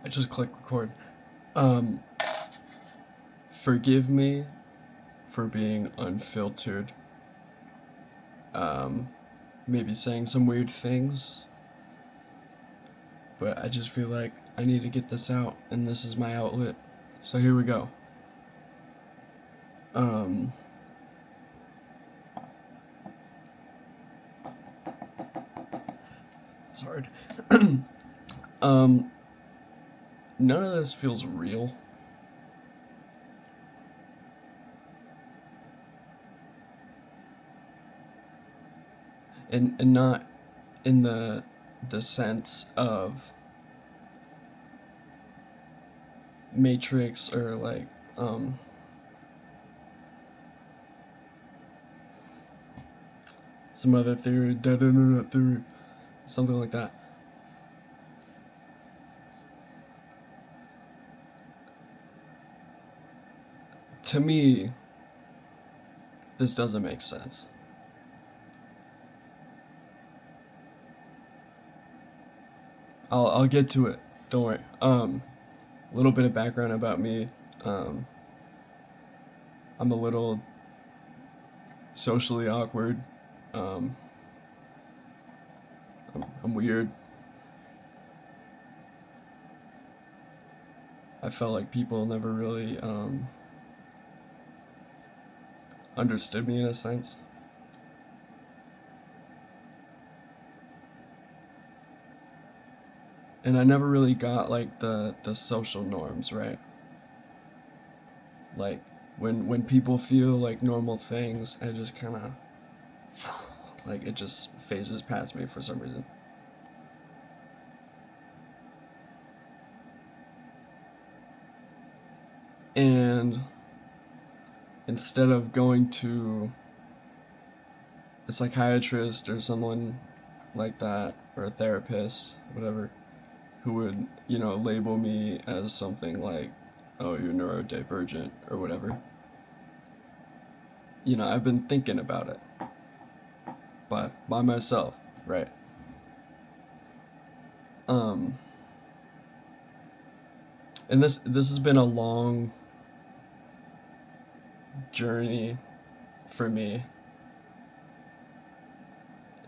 I just clicked record. Um, Forgive me for being unfiltered. Um, Maybe saying some weird things, but I just feel like I need to get this out, and this is my outlet. So here we go. Um, it's hard. um, None of this feels real. And not in the sense of Matrix or like some other theory, theory, something like that. To me, this doesn't make sense. I'll get to it. Don't worry. A little bit of background about me. Um, I'm a little socially awkward. Um, I'm weird. I felt like people never really understood me in a sense. And I never really got like the social norms, right? Like when people feel like normal things, I just kind of like it just phases past me for some reason. And instead of going to a psychiatrist or someone like that or a therapist, whatever, who would, label me as something like, oh, you're neurodivergent or whatever. I've been thinking about it by myself, right? Um, and this has been a long journey for me.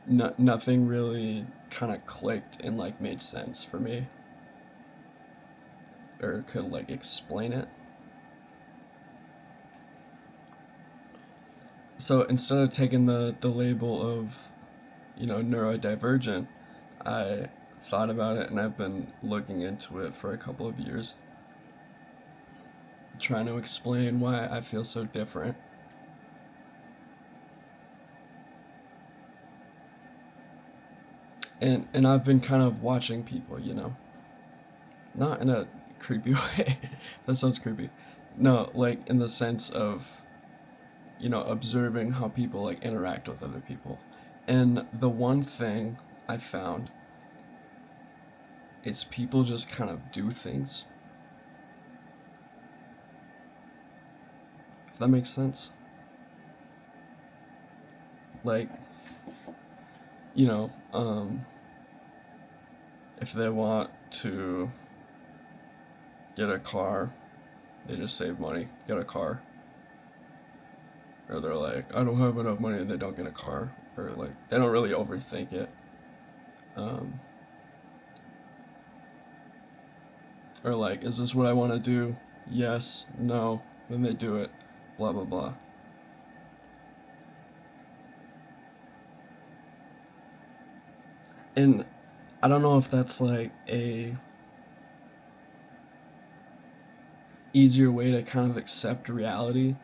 Nothing really kind of clicked and like made sense for me or could like explain it. So instead of taking the label of, neurodivergent, I thought about it and I've been looking into it for a couple of years, trying to explain why I feel so different. And I've been kind of watching people, not in a creepy way. That sounds creepy. No, like in the sense of, observing how people like interact with other people. And the one thing I found is people just kind of do things. If that makes sense. Like, you know, um, if they want to get a car, they just save money, get a car. Or they're like, I don't have enough money, and they don't get a car. Or like, they don't really overthink it. Um, or like, is this what I want to do? Yes, no, then they do it. Blah, blah, blah. And I don't know if that's like a easier way to kind of accept reality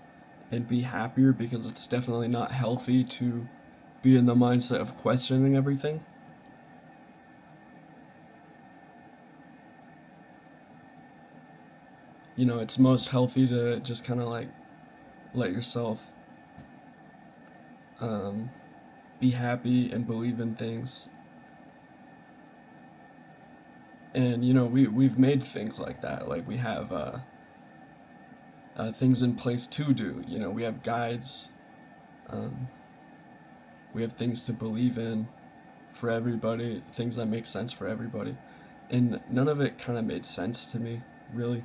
and be happier, because it's definitely not healthy to be in the mindset of questioning everything. It's most healthy to just kind of like let yourself um, be happy and believe in things. And we've made things like that. Like we have things in place to do. We have guides. Um, we have things to believe in for everybody. Things that make sense for everybody. and none of it kind of made sense to me, really.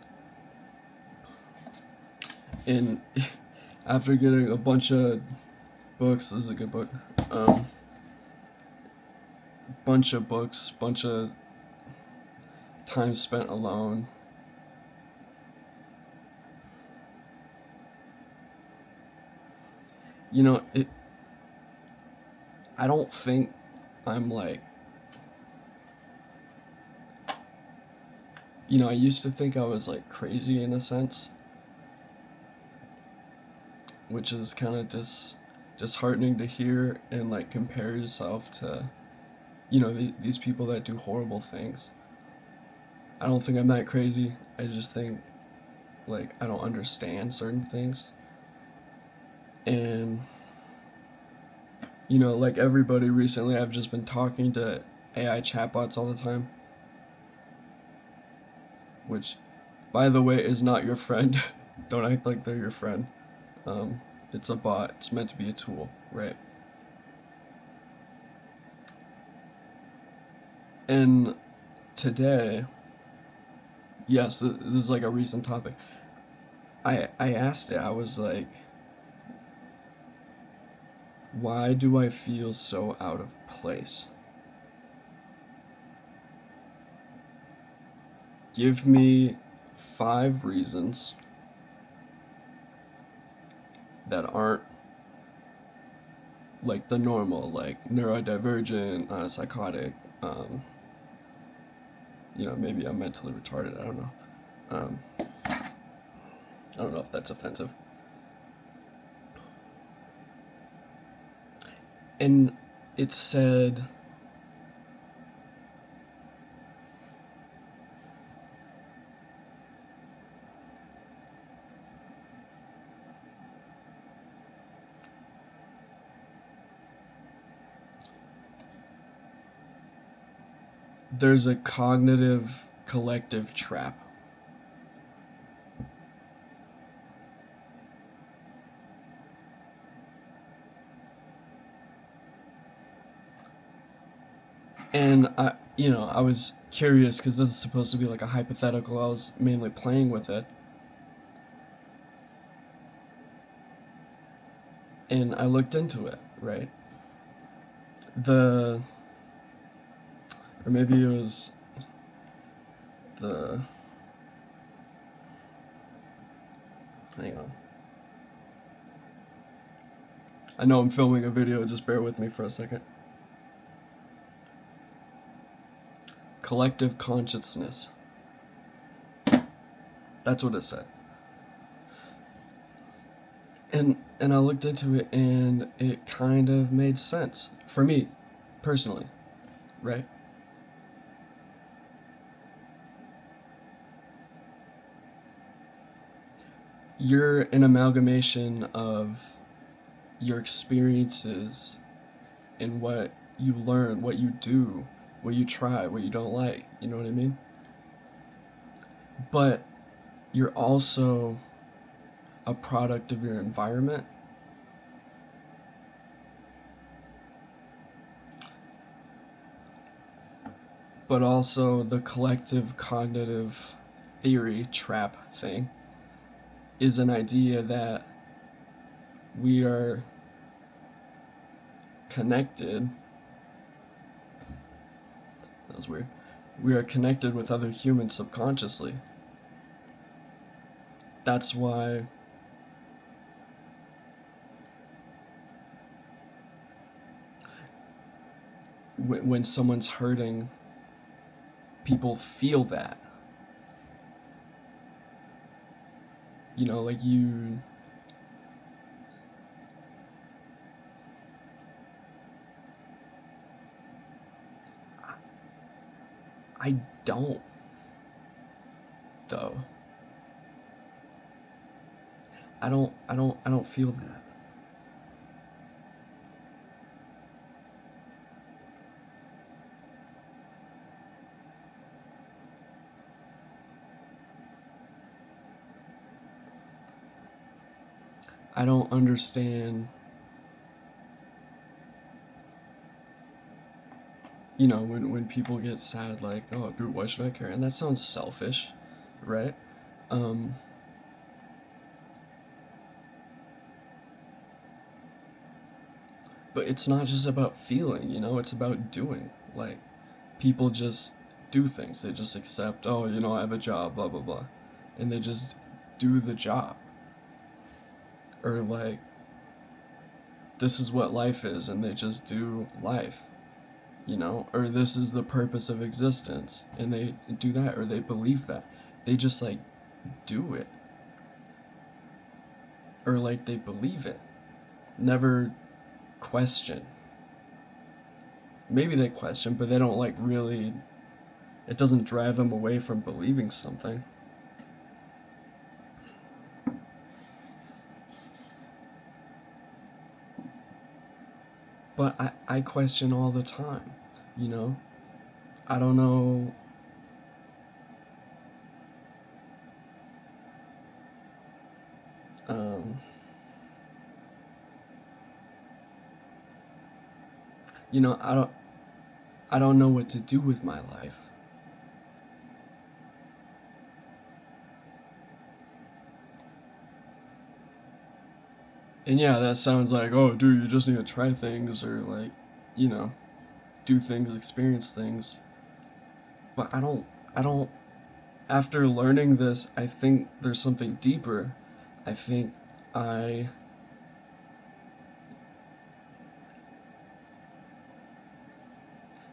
And after getting a bunch of books, this is a good book, bunch of books, bunch of time spent alone, you know, I don't think I'm like, I used to think I was like crazy in a sense, which is kind of disheartening to hear and like compare yourself to, these people that do horrible things. I don't think I'm that crazy. I just think like I don't understand certain things. And like everybody recently, I've just been talking to AI chatbots all the time, which, by the way, is not your friend. Don't act like they're your friend. It's a bot. It's meant to be a tool, right? And today, yes, this is like a recent topic. I asked it. I was like, why do I feel so out of place? Give me 5 reasons that aren't like the normal, like neurodivergent, psychotic, maybe I'm mentally retarded. I don't know. I don't know if that's offensive. And it said, there's a cognitive collective trap. And I was curious because this is supposed to be like a hypothetical. I was mainly playing with it. And I looked into it, right? Or maybe it was the, hang on. I know I'm filming a video, just bear with me for a second. Collective consciousness. That's what it said. And I looked into it and it kind of made sense for me, personally, right? You're an amalgamation of your experiences and what you learn, what you do, what you try, what you don't like, you know what I mean? But you're also a product of your environment. But also the collective cognitive theory trap thing is an idea that we are connected. That was weird. We are connected with other humans subconsciously. That's why when someone's hurting, people feel that. Like I don't, though. I don't feel that. I don't understand, when people get sad, like, oh, dude, why should I care? And that sounds selfish, right? Um, but it's not just about feeling, it's about doing. Like, people just do things. They just accept, oh, I have a job, blah, blah, blah. And they just do the job. Or, like, this is what life is, and they just do life. Or this is the purpose of existence, and they do that, or they believe that. They just, like, do it. Or, like, they believe it. Never question. Maybe they question, but they don't, like, really. It doesn't drive them away from believing something. But I question all the time, I don't know. Um, I don't know what to do with my life. And yeah, that sounds like, oh, dude, you just need to try things, or, like, you know, do things, experience things. But I don't, after learning this, I think there's something deeper. I think I,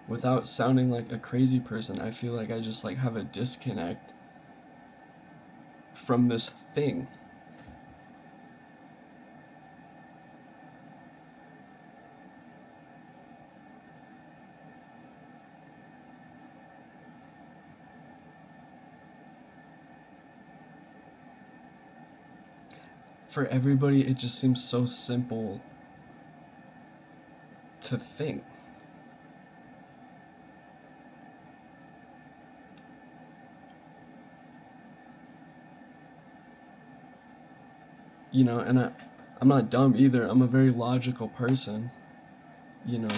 without sounding like a crazy person, I feel like I just, like, have a disconnect from this thing. For everybody, it just seems so simple to think. And I'm not dumb either. I'm a very logical person. You know,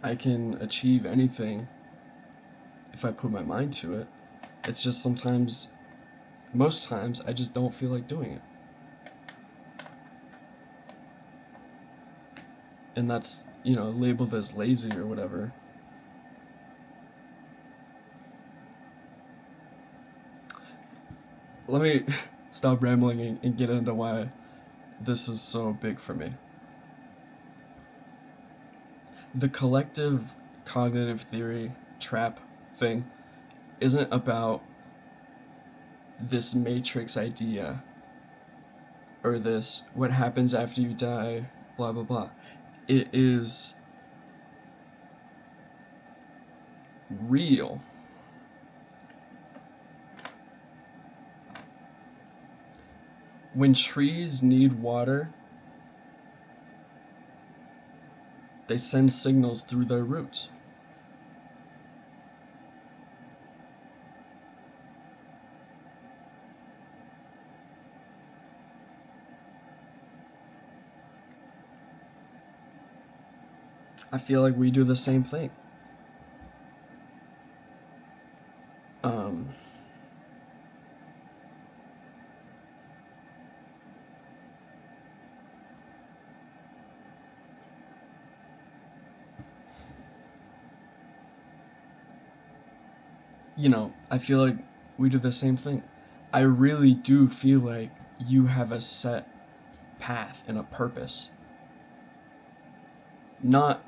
I can achieve anything if I put my mind to it. It's just sometimes, most times, I just don't feel like doing it. And that's, labeled as lazy or whatever. Let me stop rambling and get into why this is so big for me. The collective cognitive theory trap thing isn't about this matrix idea or this what happens after you die, blah, blah, blah. It is real. When trees need water, they send signals through their roots. I feel like we do the same thing. I feel like we do the same thing. I really do feel like you have a set path and a purpose. Not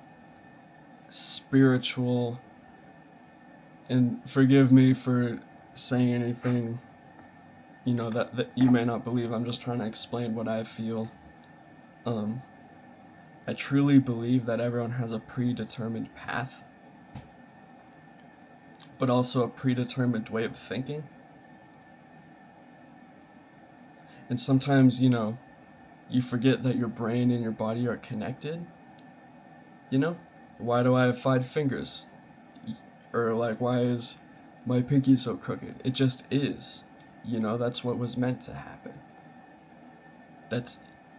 spiritual, and forgive me for saying anything, that you may not believe. I'm just trying to explain what I feel. I truly believe that everyone has a predetermined path, but also a predetermined way of thinking. And sometimes, you forget that your brain and your body are connected. Why do I have 5 fingers? Or, like, why is my pinky so crooked? It just is. That's what was meant to happen.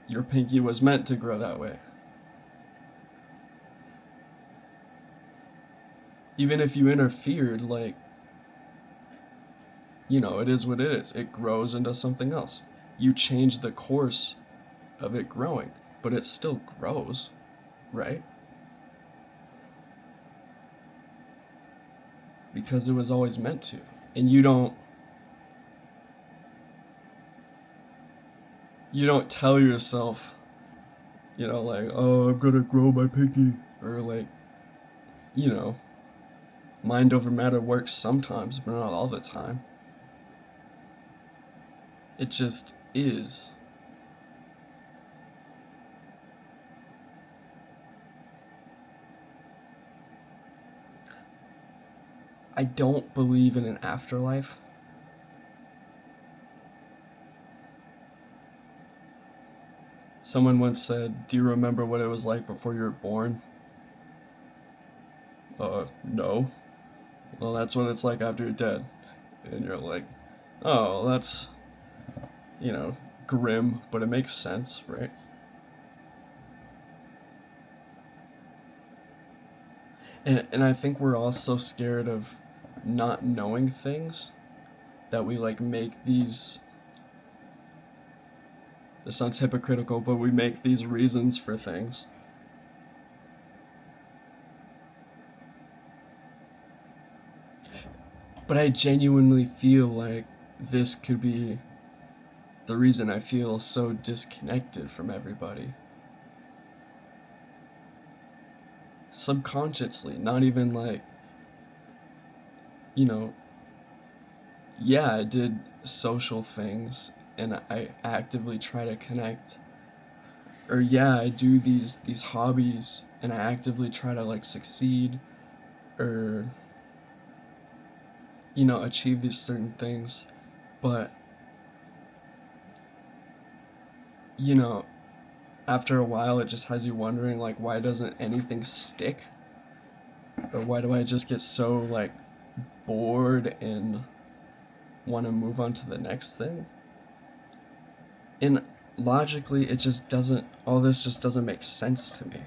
Your pinky was meant to grow that way. even if you interfered, like, it is what it is. It grows into something else. You change the course of it growing, but it still grows, right? Because it was always meant to. And you don't tell yourself, like, oh, I'm gonna grow my pinky, or like, you know, mind over matter works sometimes, but not all the time. It just is. I don't believe in an afterlife. Someone once said, "Do you remember what it was like before you were born?" No. Well, that's what it's like after you're dead. And you're like, oh, that's, you know, grim, but it makes sense, right? And I think we're all so scared of not knowing things that we like make these. This sounds hypocritical, but we make these reasons for things. But I genuinely feel like this could be the reason I feel so disconnected from everybody. Subconsciously, not even like, you know, yeah, I did social things and I actively try to connect. Or yeah, I do these hobbies and I actively try to like succeed or achieve these certain things. But you know, after a while it just has you wondering like why doesn't anything stick? Or why do I just get so like bored and want to move on to the next thing? And logically it just doesn't all this just doesn't make sense to me.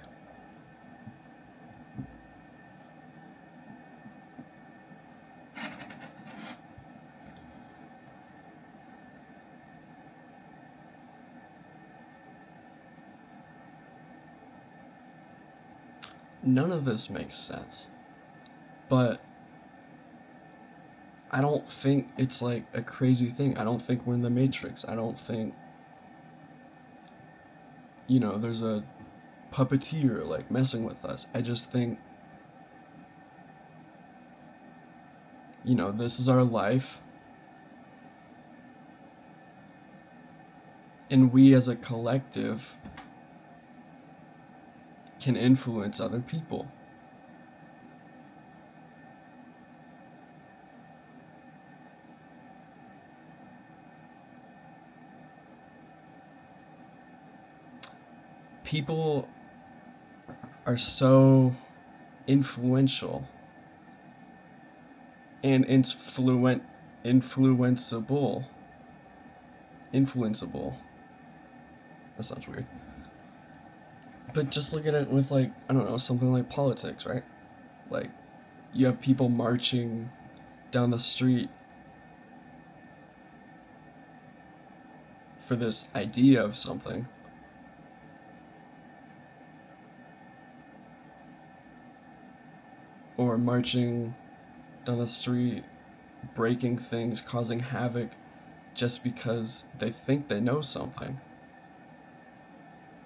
None of this makes sense. But I don't think it's like a crazy thing. I don't think we're in the Matrix. I don't think there's a puppeteer like messing with us. I just think this is our life and we as a collective can influence other people. People are so influential and influenceable. Influenceable. That sounds weird. But just look at it with like, I don't know, something like politics, right? Like you have people marching down the street for this idea of something. Or marching down the street, breaking things, causing havoc just because they think they know something.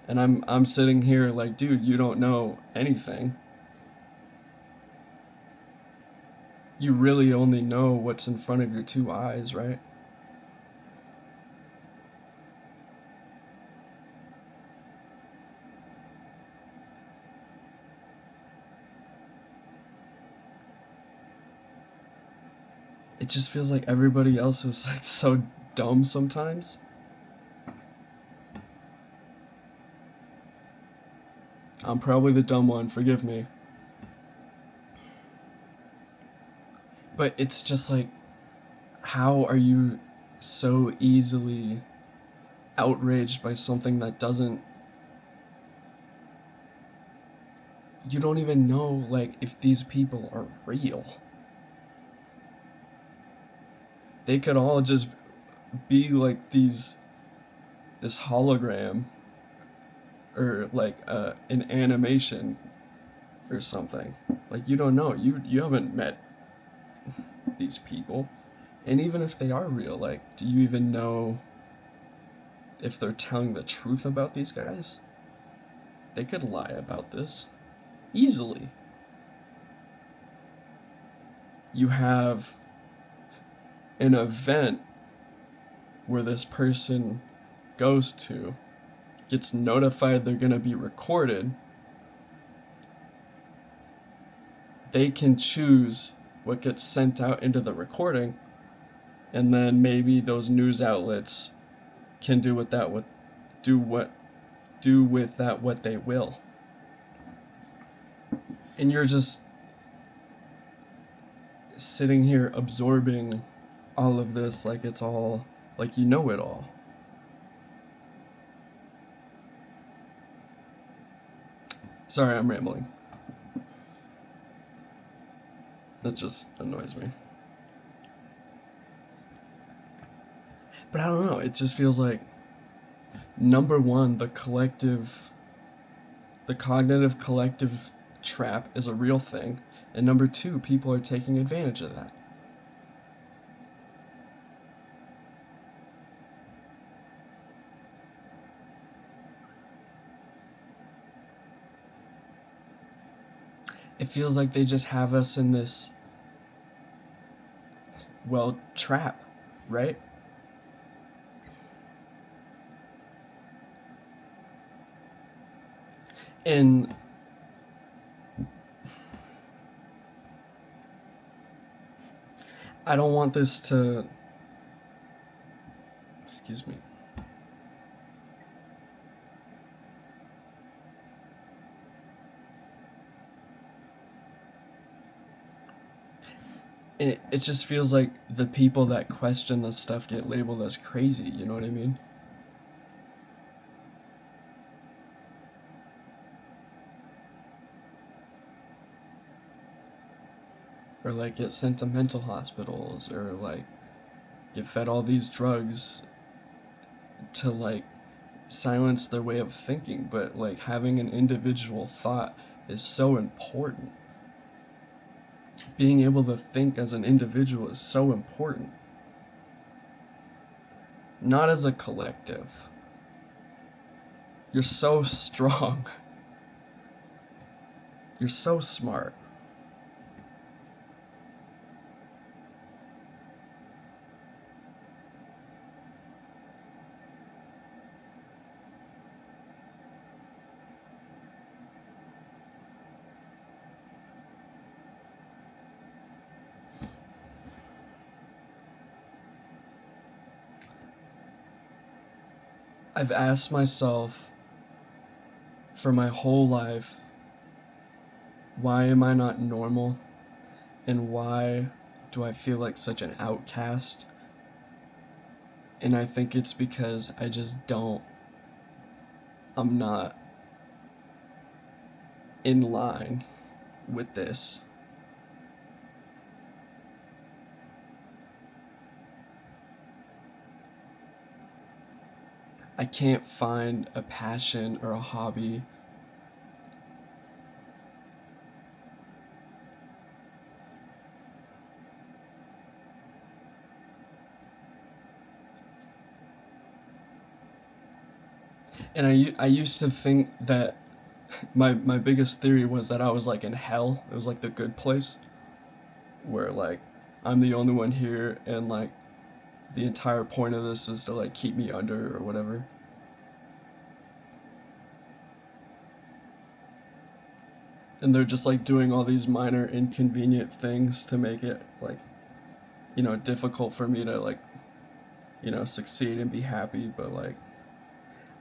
And I'm sitting here like, dude, you don't know anything. You really only know what's in front of your two eyes, right? It just feels like everybody else is like so dumb sometimes. I'm probably the dumb one, forgive me. But it's just like, how are you so easily outraged by something that doesn't you don't even know, like, if these people are real. They could all just be like this hologram, or like an animation or something. Like, you don't know. You haven't met these people. And even if they are real, like, do you even know if they're telling the truth about these guys? They could lie about this easily. You have an event where this person goes to, gets notified they're going to be recorded. They can choose what gets sent out into the recording, and then maybe those news outlets can do with that what they will. And you're just sitting here absorbing all of this like it's all, like, you know it all. Sorry, I'm rambling. That just annoys me. But I don't know, it just feels like, number one, the cognitive collective trap is a real thing, and number two, people are taking advantage of that. It feels like they just have us in this, well, trap, right? And I don't want this to, excuse me. It just feels like the people that question this stuff get labeled as crazy, you know what I mean? Or like get sent to mental hospitals, or like get fed all these drugs to like silence their way of thinking. But like, having an individual thought is so important. Being able to think as an individual is so important. Not as a collective. You're so strong. You're so smart. I've asked myself for my whole life, why am I not normal? And why do I feel like such an outcast? And I think it's because I'm not in line with this. I can't find a passion or a hobby and I used to think that my biggest theory was that I was like in hell. It was like the good place where like I'm the only one here, and like the entire point of this is to like keep me under or whatever. And they're just like doing all these minor inconvenient things to make it like, difficult for me to like, succeed and be happy. But like,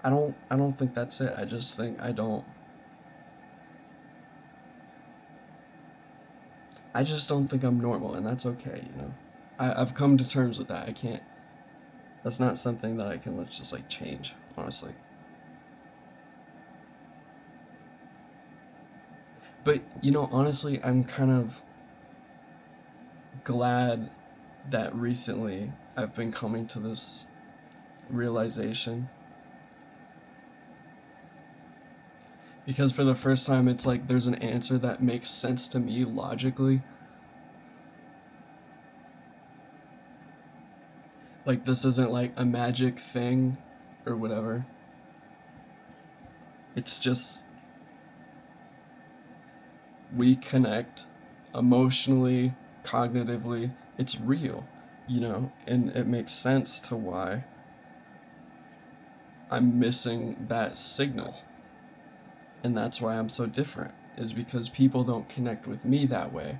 I don't think that's it. I just think I just don't think I'm normal, and that's okay. I've come to terms with that. I can't. That's not something that I can just like change, honestly. But, honestly, I'm kind of glad that recently I've been coming to this realization. Because for the first time, it's like there's an answer that makes sense to me logically. Like, this isn't like a magic thing or whatever. It's just we connect emotionally, cognitively. It's real, and it makes sense to why I'm missing that signal. And that's why I'm so different, is because people don't connect with me that way.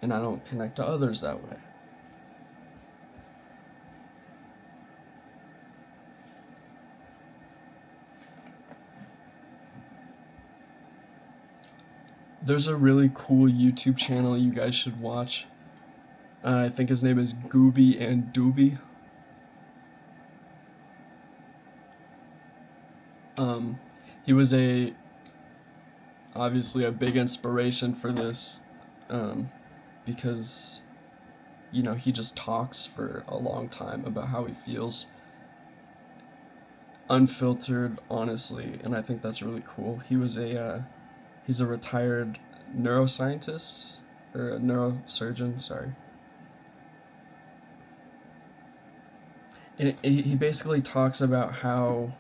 And I don't connect to others that way. There's a really cool YouTube channel you guys should watch. I think his name is Gooby and Dooby. He was obviously a big inspiration for this, because, he just talks for a long time about how he feels. Unfiltered, honestly, and I think that's really cool. He's a retired neuroscientist, or a neurosurgeon, sorry. And he basically talks about how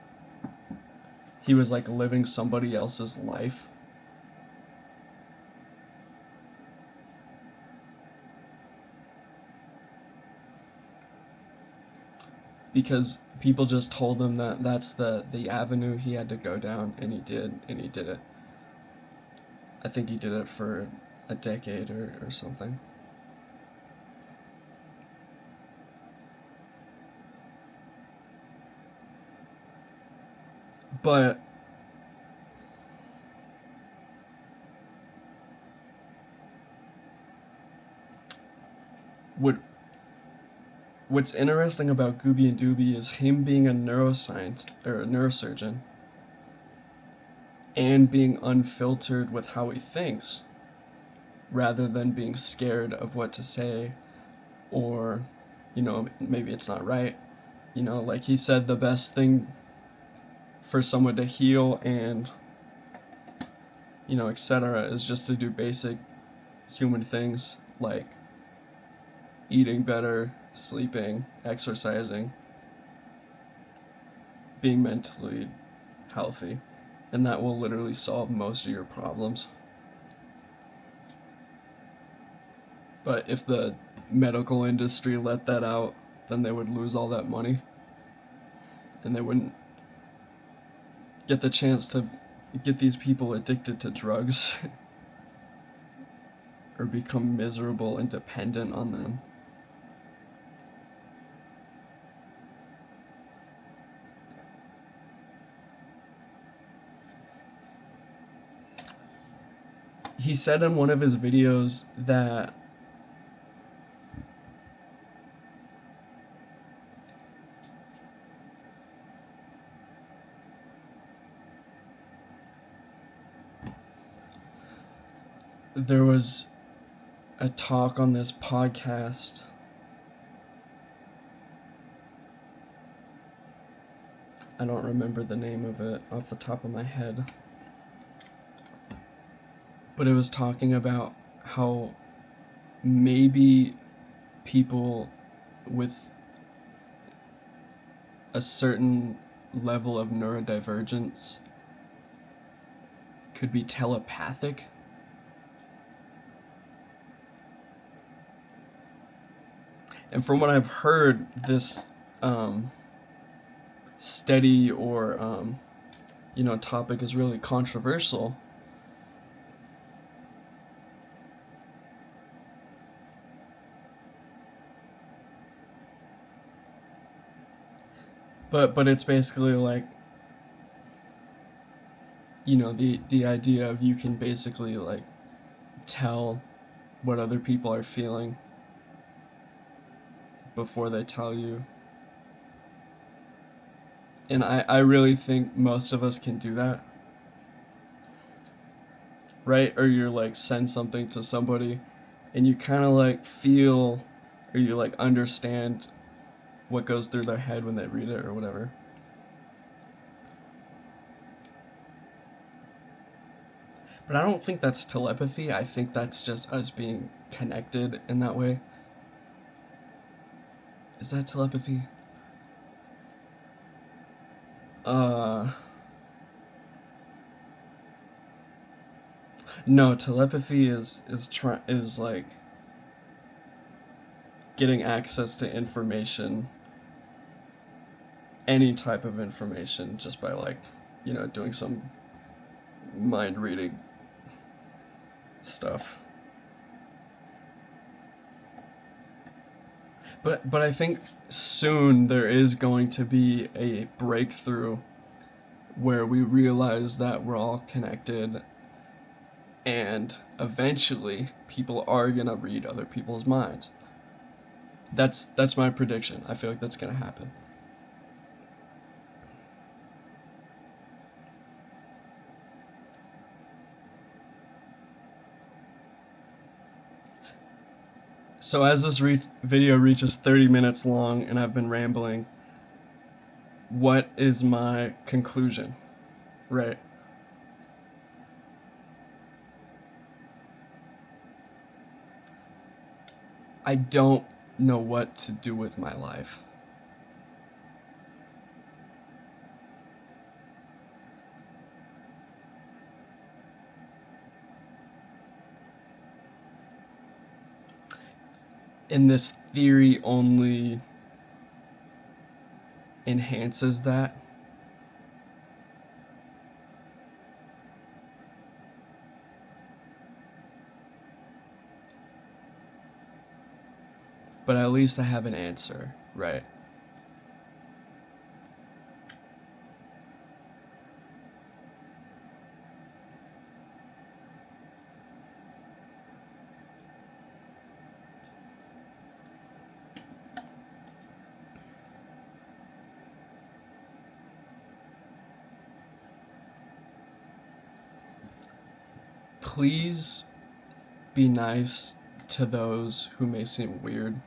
he was like living somebody else's life. Because people just told him that that's the avenue he had to go down, and he did it. I think he did it for a decade or something. But what's interesting about Gooby and Dooby is him being a neuroscience or a neurosurgeon and being unfiltered with how he thinks, rather than being scared of what to say, or maybe it's not right. Like he said, the best thing for someone to heal and etc. is just to do basic human things like eating better, sleeping, exercising, being mentally healthy, and that will literally solve most of your problems. But if the medical industry let that out, then they would lose all that money, and they wouldn't get the chance to get these people addicted to drugs or become miserable and dependent on them. He said in one of his videos that there was a talk on this podcast I don't remember the name of it off the top of my head, but it was talking about how maybe people with a certain level of neurodivergence could be telepathic. And from what I've heard, this study or topic is really controversial. But it's basically like, the idea of you can basically like tell what other people are feeling before they tell you. And I really think most of us can do that. right? Or you like send something to somebody and you kind of like feel or you like understand what goes through their head when they read it or whatever. But I don't think that's telepathy. I think that's just us being connected in that way. Is that telepathy? No, telepathy is like getting access to information, any type of information, just by like, doing some mind reading stuff. But I think soon there is going to be a breakthrough where we realize that we're all connected, and eventually people are gonna read other people's minds. That's my prediction. I feel like that's gonna happen. So as this video reaches 30 minutes long and I've been rambling, what is my conclusion? Right. I don't know what to do with my life. And this theory only enhances that. But at least I have an answer, right? Please be nice to those who may seem weird.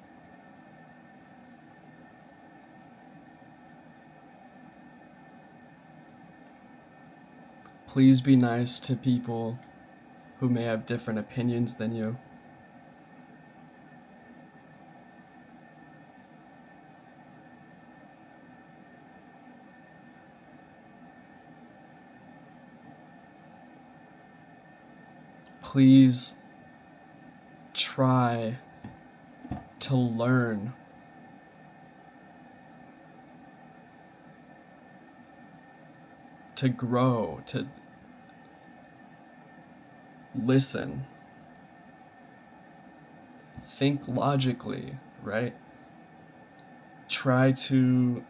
Please be nice to people who may have different opinions than you. Please try to learn to grow, to listen, think logically, right? Try to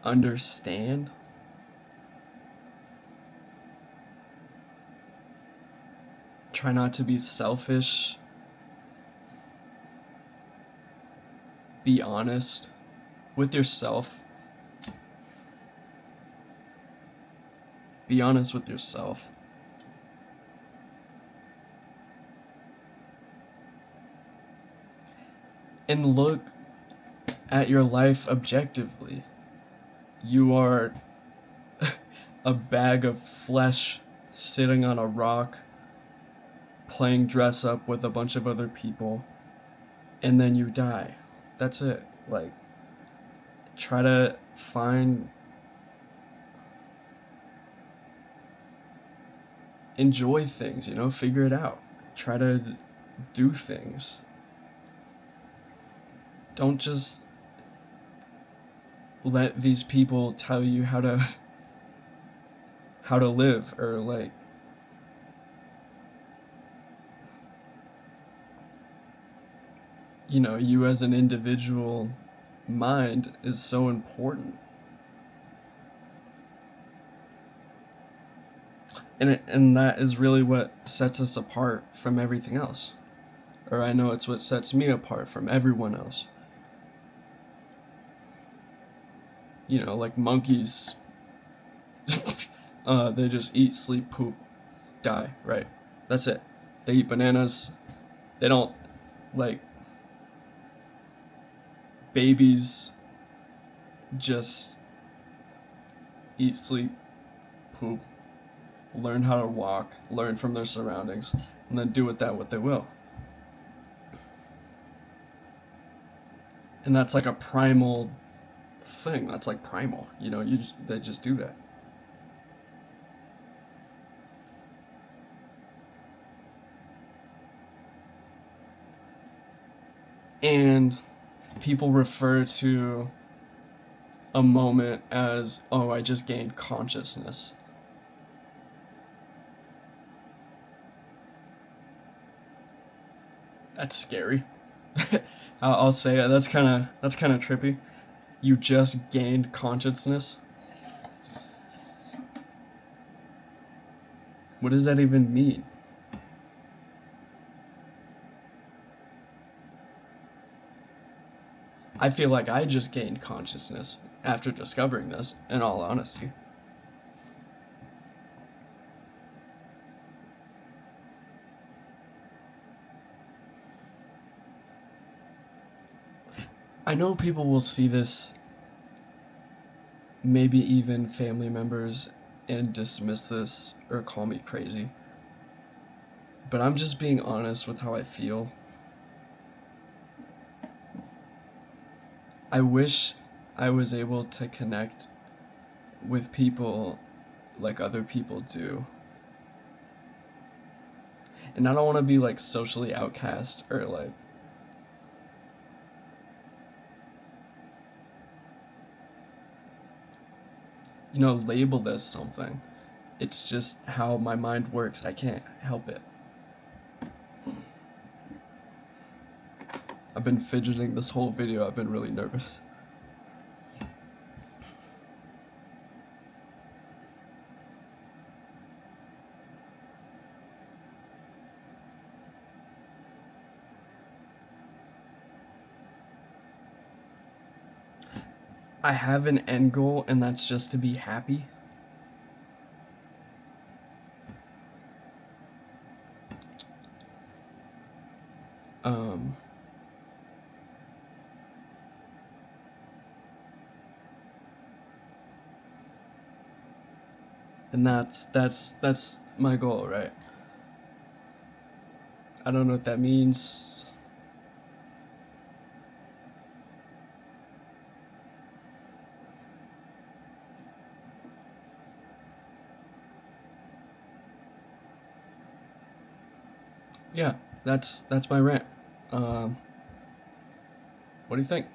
understand. Try not to be selfish. Be honest with yourself. Be honest with yourself. And look at your life objectively. You are a bag of flesh sitting on a rock, playing dress up with a bunch of other people, and then you die. That's it. Like, try to enjoy things, figure it out. Try to do things. Don't just let these people tell you how to live, or like you as an individual mind is so important. And that is really what sets us apart from everything else. Or I know it's what sets me apart from everyone else. Like monkeys, they just eat, sleep, poop, die, right? That's it. They eat bananas. They don't, like, babies just eat, sleep, poop, learn how to walk, learn from their surroundings, and then do with that what they will. And that's like a primal thing. That's like primal. They just do that. And people refer to a moment as, oh, I just gained consciousness. That's scary. I'll say it. That's kind of trippy. You just gained consciousness. What does that even mean? I feel like I just gained consciousness after discovering this, in all honesty. I know people will see this, maybe even family members, and dismiss this or call me crazy. But I'm just being honest with how I feel. I wish I was able to connect with people like other people do. And I don't want to be like socially outcast or like, labeled as something. It's just how my mind works. I can't help it. I've been fidgeting this whole video. I've been really nervous. I have an end goal, and that's just to be happy. Um, and that's my goal, right? I don't know what that means. Yeah, that's my rant. What do you think?